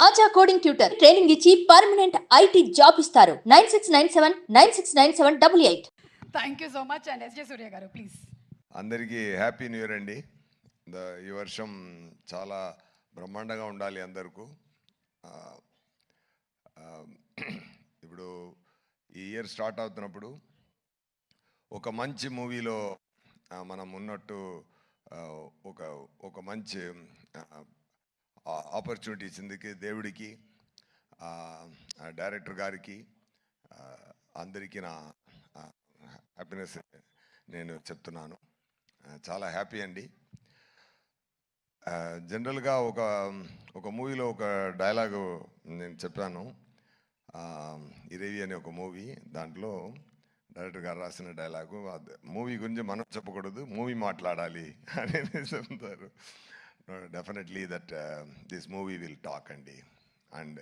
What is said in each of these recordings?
ఆచా coding tutor training ఇచ్చి permanent IT job ఇస్తారు. 9697969788. Thank you so much. And SJ Surya garu please. అందరికీ happy new year అండి. ఈ వర్షం చాలా బ్రహ్మాండంగా ఉండాలి అందరికీ. ఇప్పుడు ఈ ఇయర్ స్టార్ట్ అవుతున్నప్పుడు ఒక మంచి మూవీలో మనం ఉన్నట్టు ఒక మంచి ఆపర్చునిటీ ఇచ్చిందికి దేవుడికి, డైరెక్టర్ గారికి, అందరికీ నా హ్యాపీనెస్ నేను చెప్తున్నాను. చాలా హ్యాపీ అండి. జనరల్గా ఒక మూవీలో ఒక డైలాగు నేను చెప్పాను. ఇరేవి అనే ఒక మూవీ, దాంట్లో డైరెక్టర్ గారు రాసిన డైలాగు, మూవీ గురించి మనం చెప్పకూడదు, మూవీ మాట్లాడాలి అని చెప్తారు. Definitely that this movie will talk అండి. And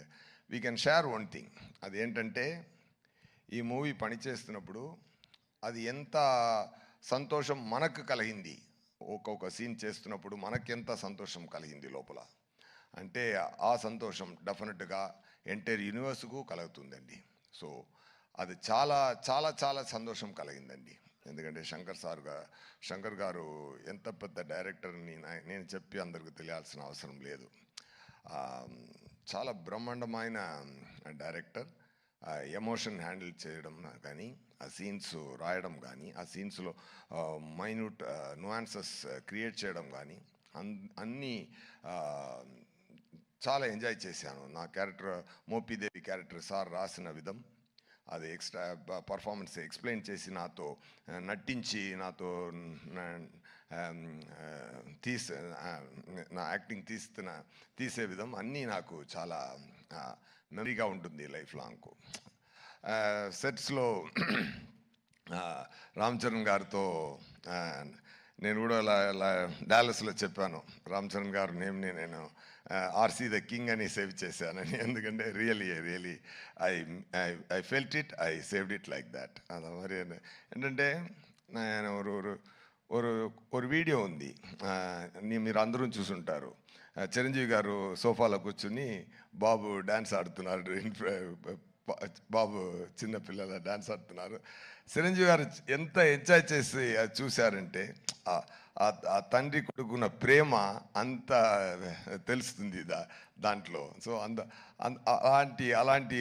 we can share one thing. అదేంటంటే, ఈ మూవీ పనిచేస్తున్నప్పుడు అది ఎంత సంతోషం మనకు కలిగింది, ఒక్కొక్క సీన్ చేస్తున్నప్పుడు మనకెంత సంతోషం కలిగింది లోపల అంటే, ఆ సంతోషం డెఫినెట్గా ఎంటైర్ యూనివర్స్కు కలుగుతుందండి. సో అది చాలా చాలా చాలా సంతోషం కలిగిందండి. ఎందుకంటే శంకర్ గారు ఎంత పెద్ద డైరెక్టర్ని నేను చెప్పి అందరికీ తెలియాల్సిన అవసరం లేదు. చాలా బ్రహ్మాండమైన డైరెక్టర్. ఎమోషన్ హ్యాండిల్ చేయడం కానీ, ఆ సీన్స్ రాయడం కానీ, ఆ సీన్స్లో మైన్యూట్ నువాన్సెస్ క్రియేట్ చేయడం కానీ, అన్నీ చాలా ఎంజాయ్ చేశాను. నా క్యారెక్టర్, మోపిదేవి క్యారెక్టర్ సార్ రాసిన విధం, అది ఎక్స్ట్రా పర్ఫార్మెన్స్ ఎక్స్ప్లెయిన్ చేసి నాతో నటించి నాతో నా యాక్టింగ్ తీసే విధం అన్నీ నాకు చాలా మెమరీగా ఉంటుంది లైఫ్ లాంగ్. సెట్స్లో రామ్ చరణ్ గారితో నేను కూడా డాలస్లో చెప్పాను, రామ్ చరణ్ గారు నేమ్ని నేను ఆర్సీ ద కింగ్ అని సేవ్ చేశానని. ఎందుకంటే really I felt it, I saved it like that. అది మరి ఏంటంటే, నేను ఒక వీడియో ఉంది, మీరు అందరూ చూసుంటారు. చిరంజీవి గారు సోఫాలో కూర్చుని బాబు డ్యాన్స్ ఆడుతున్నారు, బాబు చిన్నపిల్లల డ్యాన్స్ ఆడుతున్నారు. చిరంజీవి గారు ఎంత ఎంజాయ్ చేసి అది చూశారంటే, ఆ తండ్రి కొడుకున్న ప్రేమ అంత తెలుస్తుంది దాంట్లో. సో అలాంటి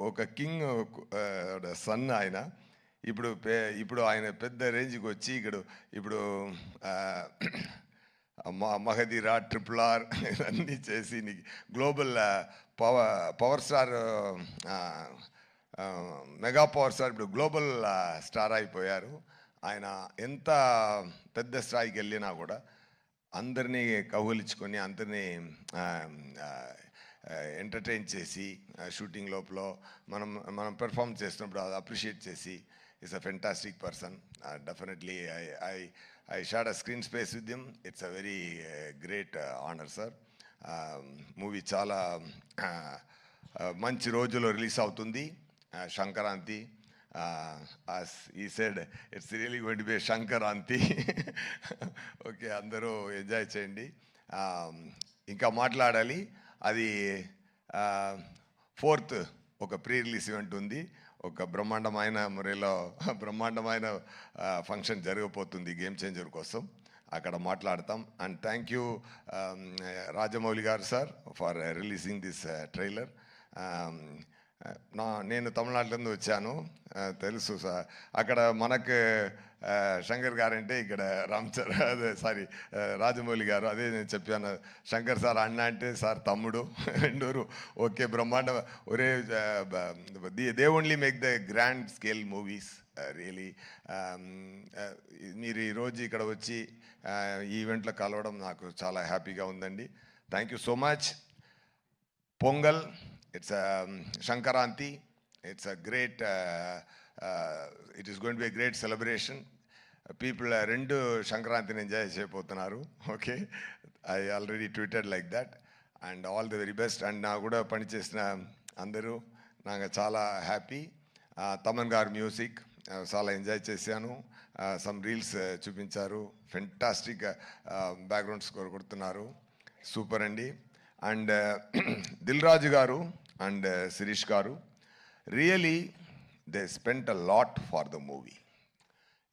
ఒక కింగ్ సన్ ఆయన. ఇప్పుడు ఆయన పెద్ద రేంజ్కి వచ్చి ఇప్పుడు మహదీరా, RRR ఇవన్నీ చేసి global power star, mega power star, ఇప్పుడు గ్లోబల్ స్టార్ అయిపోయారు. ఆయన ఎంత పెద్ద స్థాయికి వెళ్ళినా కూడా అందరినీ కౌగిలించుకొని, అందరినీ ఎంటర్టైన్ చేసి, షూటింగ్ లోపల మనం పెర్ఫామ్ చేస్తున్నప్పుడు అది అప్రిషియేట్ చేసి, is a fantastic person. Definitely I shared a screen space with him. It's a very great honour sir. Movie చాలా మంచి రోజుల్లో రిలీజ్ అవుతుంది, Sankranti. As he said, it's really going to be a Shankaranti. Okay, అందరూ enjoy చేయండి. ఇంకా మాట్లాడాలి. అది 4th ఒక ప్రీ రిలీజ్ ఈవెంట్ ఉంది. ఒక బ్రహ్మాండమైన మురేలో బ్రహ్మాండమైన ఫంక్షన్ జరగబోతుంది గేమ్ చేంజర్ కోసం. అక్కడ మాట్లాడతాం. అండ్ థ్యాంక్ యూ రాజమౌళి గారు sir for releasing this trailer. నేను తమిళనాడులో వచ్చాను, తెలుసు సార్. అక్కడ మనకు శంకర్ గారు అంటే ఇక్కడ రాజమౌళి గారు. అదే నేను చెప్పాను, శంకర్ సార్ అన్న అంటే సార్ తమ్ముడు, రెండూరు ఓకే, బ్రహ్మాండ. ఒరే, they only make the grand scale movies really. మీరు ఈరోజు ఇక్కడ వచ్చి ఈ ఈవెంట్లో కలవడం నాకు చాలా హ్యాపీగా ఉందండి. Thank you so much. Pongal, it's a Shankaranti. It's a great, it is going to be a great celebration. People rendu Shankaranti enjoy cheyapotunnaru. Okay, I already tweeted like that. And all the very best. And na kuda pani chesina andaru naga chaala happy. Taman gar music chaala enjoy chesanu. Some reels chupincharu. Fantastic background score koduttunnaru. Super andi. And Dil Raju garu and Sirish garu really they spent a lot for the movie.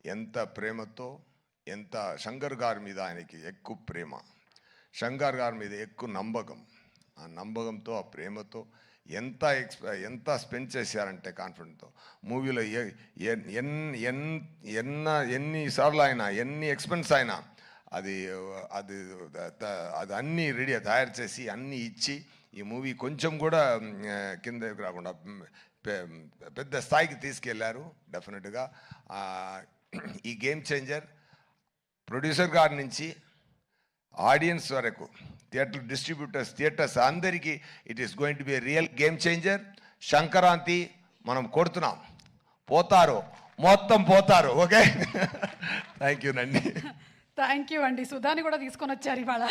ఎంత ప్రేమతో, ఎంత శంకర్ గారి మీద ఆయనకి ఎక్కువ ప్రేమ, శంకర్ గారి మీద ఎక్కువ నమ్మకం, ఆ నమ్మకంతో ఆ ప్రేమతో ఎంత స్పెండ్ చేశారంటే కాన్ఫిడెంట్తో మూవీలో ఎన్నిసార్లు అయినా ఎన్ని ఎక్స్పెన్స్ అయినా అది అది అది అన్నీ రెడీ తయారు చేసి అన్నీ ఇచ్చి ఈ మూవీ కొంచెం కూడా కిందకి రాకుండా పెద్ద స్థాయికి తీసుకెళ్లారు. డెఫినెట్గా ఈ గేమ్ చేంజర్ ప్రొడ్యూసర్ గారి నుంచి ఆడియన్స్ వరకు, థియేటర్ డిస్ట్రిబ్యూటర్స్, థియేటర్స్ అందరికీ it is going to be real game changer. Sankranti మనం కొడుతున్నాం, పోతారు, మొత్తం పోతారు. ఓకే, థ్యాంక్ యూ నండి. థ్యాంక్ యూ అండి. సుధాని కూడా తీసుకొని వచ్చారు ఇవాళ.